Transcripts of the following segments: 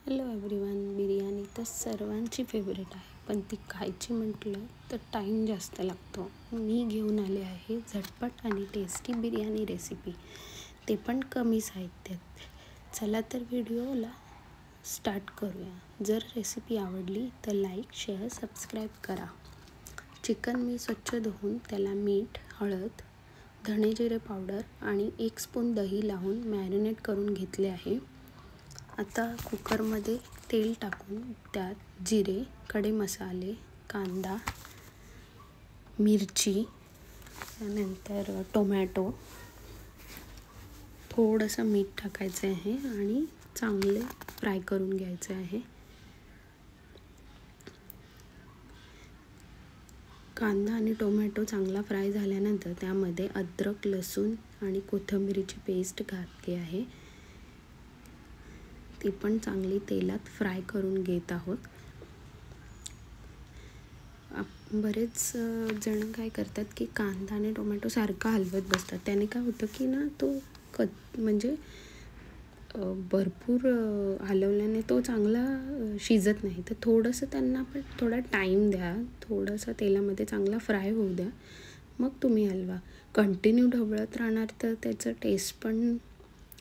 Hello everyone. Biryani तर सर्वांची favourite आहे, पण ती खायची म्हटलं तर टाईम जास्त लागतो. मी घेऊन आले आहे झटपट आणि टेस्टी बिर्याणी रेसिपी, ते पण कमी साहित्यात. चला तर व्हिडिओला स्टार्ट करूया. जर रेसिपी आवडली तर लाईक, शेअर, सबस्क्राईब करा. चिकन मी स्वच्छ धुवून त्याला मीठ, हळद, धणे जिरे पावडर आणि 1 स्पून दही लावून मॅरिनेट करून घेतले आहे. आता कुकरमध्ये तेल टाकून त्यात जिरे, खडे मसाले, कांदा, मिरची, त्यानंतर टोमॅटो, थोडंसं मीठ टाकायचं आहे आणि चांगले फ्राय करून घ्यायचे आहे. कांदा आणि टोमॅटो चांगला फ्राय झाल्यानंतर त्यामध्ये अद्रक, लसूण आणि कोथिंबीरची पेस्ट घातली आहे. ती पण चांगली तेलात फ्राय करून घेत आहोत. बरेच जण काय करतात की कांदा आणि टोमॅटो सारखा हलवत बसतात. त्याने काय होतं की ना तो म्हणजे भरपूर हलवल्याने तो चांगला शिजत नाही. तर थोडंसं त्यांना पण थोडा टाईम द्या, थोडंसं तेलामध्ये चांगला फ्राय होऊ द्या, मग तुम्ही हलवा. कंटिन्यू ढवळत राहणार तर त्याचं टेस्ट पण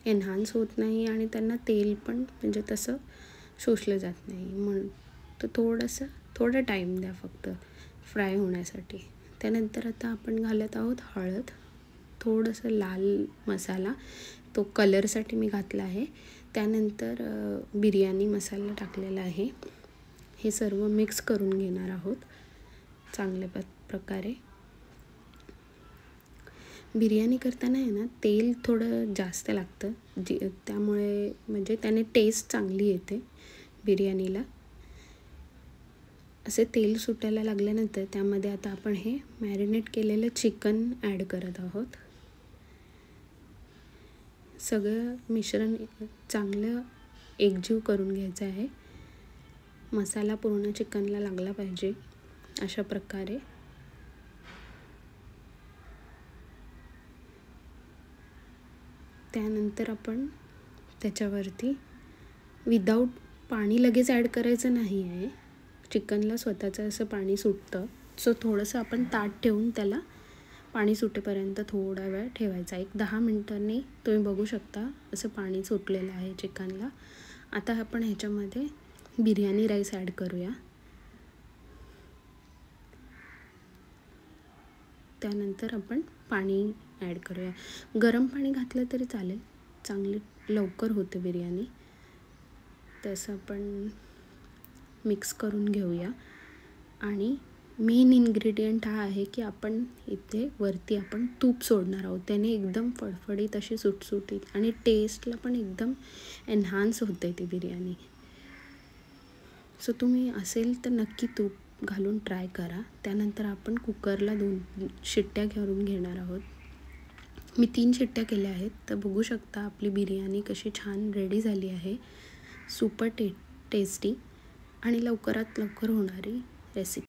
एन्हान्स होत नाही आणि त्यांना तेल पण म्हणजे तसं शोषलं जात नाही. म्हणून तर थोडा टाईम द्या फक्त फ्राय होण्यासाठी. त्यानंतर आता आपण घालत आहोत हळद, थोडंसं लाल मसाला, तो कलरसाठी मी घातला आहे. त्यानंतर बिर्याणी मसाला टाकलेला आहे. हे सर्व मिक्स करून घेणार आहोत चांगल्या प्रकारे. बिर्याणी करताना आहे ना तेल थोडं जास्त लागतं, त्यामुळे म्हणजे त्याने टेस्ट चांगली येते बिर्याणीला. असे तेल सुटायला लागल्यानंतर त्यामध्ये आता आपण हे मॅरिनेट केलेलं चिकन ॲड करत आहोत. सगळं मिश्रण चांगलं एकजीव करून घ्यायचं आहे. मसाला पूर्ण चिकनला लागला पाहिजे अशा प्रकारे. त्यानंतर आपण त्याच्यावरती विदाऊट पाणी लगेच ॲड करायचं नाही आहे. चिकनला स्वतःचं असं पाणी सुटतं, सो थोडंसं आपण ताट ठेवून त्याला पाणी सुटेपर्यंत थोडा वेळ ठेवायचा. 10 मिनिटांनी तुम्ही बघू शकता असं पाणी सुटलेलं आहे चिकनला. आता आपण ह्याच्यामध्ये बिर्याणी राईस ॲड करूया. त्यानंतर आपण पाणी ॲड करूया. गरम पाणी घातलं तरी चालेल, चांगली लवकर होते बिर्याणी. तसं आपण मिक्स करून घेऊया. आणि मेन इन्ग्रेडियंट हा आहे की आपण इथे वरती आपण तूप सोडणार आहोत. त्याने एकदम फडफडीत अशी सुटसुटीत आणि टेस्टला पण एकदम एन्हान्स होते ती बिर्याणी. सो तुम्ही असेल तर नक्की तूप घालून ट्राय करा. त्यानंतर आपण कुकरला 2 शिट्ट्या करून घेणार आहोत. मी 3 शिट्ट्या केल्या आहेत. तर बघू शकता आपली बिर्याणी कशी छान रेडी झाली आहे. सुपर टेस्टी आणि लवकरात लवकर होणारी रेसिपी.